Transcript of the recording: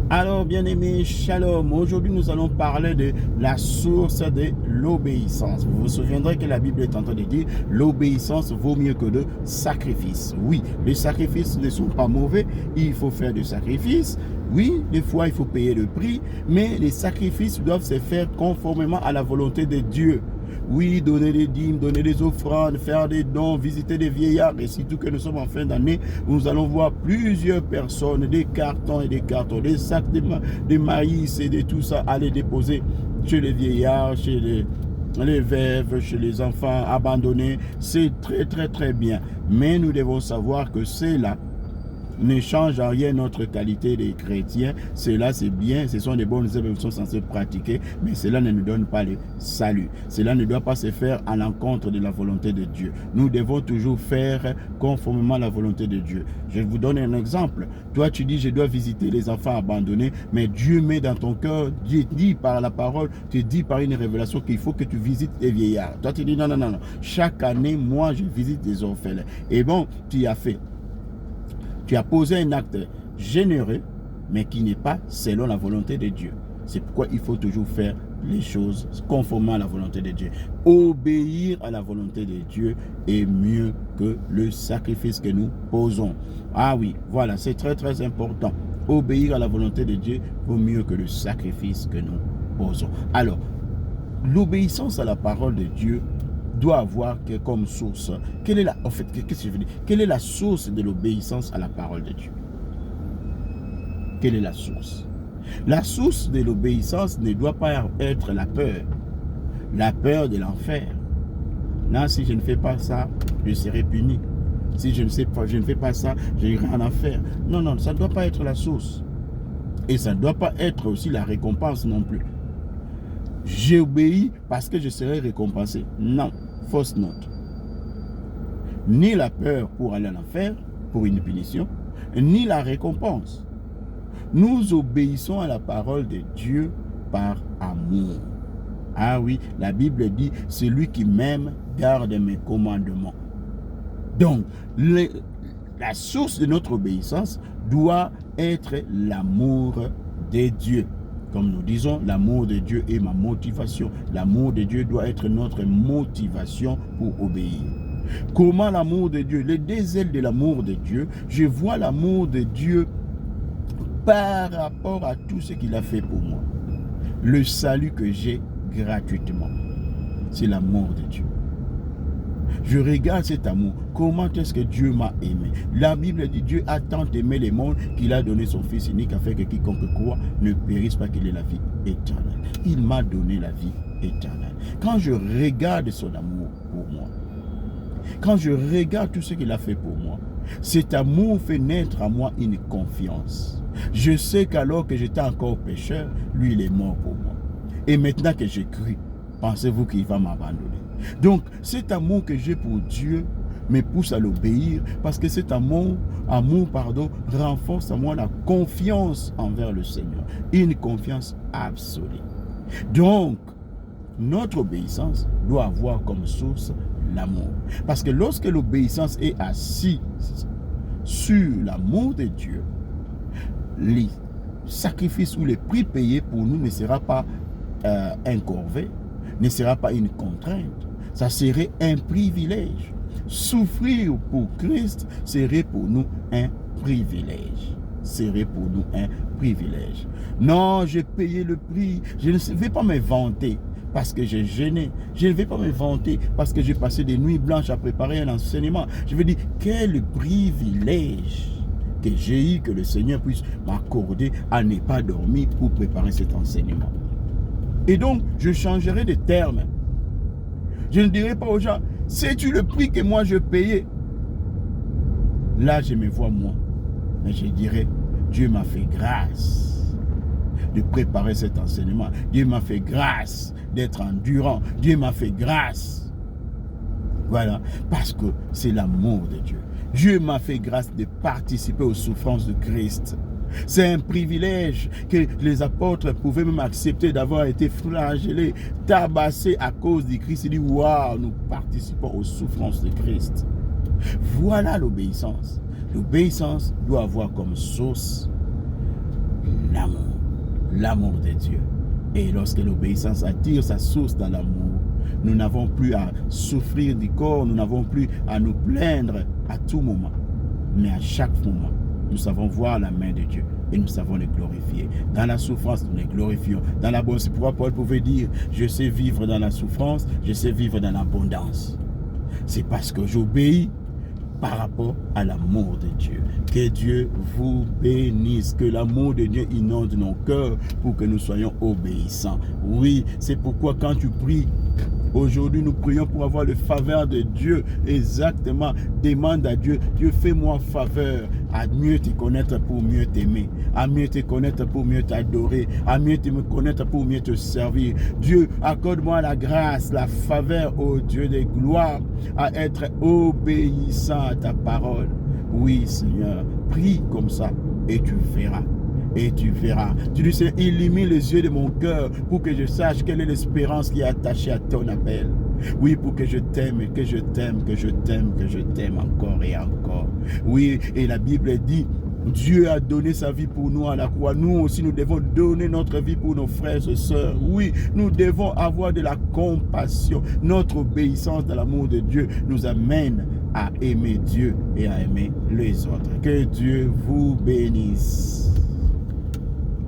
Alors, bien-aimés, shalom. Aujourd'hui, nous allons parler de la source de l'obéissance. Vous vous souviendrez que la Bible est en train de dire l'obéissance vaut mieux que le sacrifice. Oui, les sacrifices ne sont pas mauvais. Il faut faire des sacrifices. Oui, des fois, il faut payer le prix. Mais les sacrifices doivent se faire conformément à la volonté de Dieu. Oui, donner des dîmes, donner des offrandes, faire des dons, visiter des vieillards. Et surtout que nous sommes en fin d'année, nous allons voir plusieurs personnes, des cartons et des cartons, des sacs de maïs et de tout ça, aller déposer chez les vieillards, chez les veuves, chez les enfants abandonnés. C'est très bien. Mais nous devons savoir que c'est là ne change en rien notre qualité de chrétiens. Cela c'est bien, ce sont des bonnes œuvres qui sont censées pratiquer, mais cela ne nous donne pas le salut. Cela ne doit pas se faire à l'encontre de la volonté de Dieu. Nous devons toujours faire conformément à la volonté de Dieu. Je vous donne un exemple. Toi tu dis je dois visiter les enfants abandonnés, mais Dieu met dans ton cœur, Dieu dit par la parole, tu dis par une révélation qu'il faut que tu visites les vieillards. Toi tu dis non. Chaque année, moi je visite les orphelins. Et bon, tu as fait. Tu as posé un acte généreux, mais qui n'est pas selon la volonté de Dieu. C'est pourquoi il faut toujours faire les choses conformément à la volonté de Dieu. Obéir à la volonté de Dieu est mieux que le sacrifice que nous posons. Ah oui, voilà, c'est très important. Obéir à la volonté de Dieu vaut mieux que le sacrifice que nous posons. Alors, l'obéissance à la parole de Dieu doit avoir comme source. Quelle est la, en fait, qu'est-ce que je veux dire? Quelle est la source de l'obéissance à la parole de Dieu? Quelle est la source? La source de l'obéissance ne doit pas être la peur de l'enfer. Non, si je ne fais pas ça, je serai puni. Si je ne fais pas ça, j'irai en enfer. Non, ça ne doit pas être la source. Et ça ne doit pas être aussi la récompense non plus. J'obéis parce que je serai récompensé. Non, fausse note. Ni la peur pour aller en enfer, pour une punition, ni la récompense. Nous obéissons à la parole de Dieu par amour. Ah oui, la Bible dit, celui qui m'aime garde mes commandements. Donc, la source de notre obéissance doit être l'amour de Dieu. Comme nous disons, l'amour de Dieu est ma motivation. L'amour de Dieu doit être notre motivation pour obéir. Comment l'amour de Dieu? Les deux ailes de l'amour de Dieu. Je vois l'amour de Dieu par rapport à tout ce qu'il a fait pour moi. Le salut que j'ai gratuitement. C'est l'amour de Dieu. Je regarde cet amour. Comment est-ce que Dieu m'a aimé? La Bible dit Dieu a tant aimé les mondes qu'il a donné son Fils unique afin que quiconque croit ne périsse pas, qu'il ait la vie éternelle. Il m'a donné la vie éternelle. Quand je regarde son amour pour moi, quand je regarde tout ce qu'il a fait pour moi, cet amour fait naître à moi une confiance. Je sais qu'alors que j'étais encore pécheur, lui il est mort pour moi. Et maintenant que j'ai cru, pensez-vous qu'il va m'abandonner? Donc, cet amour que j'ai pour Dieu me pousse à l'obéir parce que cet amour, renforce à moi la confiance envers le Seigneur. Une confiance absolue. Donc, notre obéissance doit avoir comme source l'amour. Parce que lorsque l'obéissance est assise sur l'amour de Dieu, les sacrifices ou les prix payés pour nous ne sera pas un corvée, ne sera pas une contrainte. Ça serait un privilège. Souffrir pour Christ serait pour nous un privilège. Serait pour nous un privilège. Non, j'ai payé le prix. Je ne vais pas me vanter parce que j'ai gêné. Je ne vais pas me vanter parce que j'ai passé des nuits blanches à préparer un enseignement. Je veux dire, quel privilège que j'ai eu que le Seigneur puisse m'accorder à ne pas dormir pour préparer cet enseignement. Et donc, je changerai de terme. Je ne dirai pas aux gens, sais-tu le prix que moi je payais? Là, je me vois moi. Mais je dirais, Dieu m'a fait grâce de préparer cet enseignement. Dieu m'a fait grâce d'être endurant. Dieu m'a fait grâce. Voilà, parce que c'est l'amour de Dieu. Dieu m'a fait grâce de participer aux souffrances de Christ. C'est un privilège que les apôtres pouvaient même accepter d'avoir été flagellés, tabassés à cause du Christ. Il dit, waouh, nous participons aux souffrances de Christ. Voilà l'obéissance. L'obéissance doit avoir comme source l'amour de Dieu. Et lorsque l'obéissance attire sa source dans l'amour, nous n'avons plus à souffrir du corps, nous n'avons plus à nous plaindre à tout moment. Mais à chaque moment, nous savons voir la main de Dieu et nous savons le glorifier. Dans la souffrance, nous le glorifions. Dans l'abondance, c'est pourquoi Paul pouvait dire, je sais vivre dans la souffrance, je sais vivre dans l'abondance. C'est parce que j'obéis par rapport à l'amour de Dieu. Que Dieu vous bénisse, que l'amour de Dieu inonde nos cœurs pour que nous soyons obéissants. Oui, c'est pourquoi quand tu pries, aujourd'hui nous prions pour avoir le faveur de Dieu. Exactement, demande à Dieu, Dieu fais-moi faveur à mieux te connaître pour mieux t'aimer, à mieux te connaître pour mieux t'adorer, à mieux te connaître pour mieux te servir. Dieu, accorde-moi la grâce, la faveur, ô Dieu de gloire, à être obéissant à ta parole. Oui, Seigneur, prie comme ça et tu verras. Et tu verras. Tu dis, Seigneur, illumine les yeux de mon cœur pour que je sache quelle est l'espérance qui est attachée à ton appel. Oui, pour que je t'aime, que je t'aime, que je t'aime, que je t'aime encore et encore. Oui, et la Bible dit, Dieu a donné sa vie pour nous à la croix. Nous aussi, nous devons donner notre vie pour nos frères et sœurs. Oui, nous devons avoir de la compassion. Notre obéissance dans l'amour de Dieu nous amène à aimer Dieu et à aimer les autres. Que Dieu vous bénisse.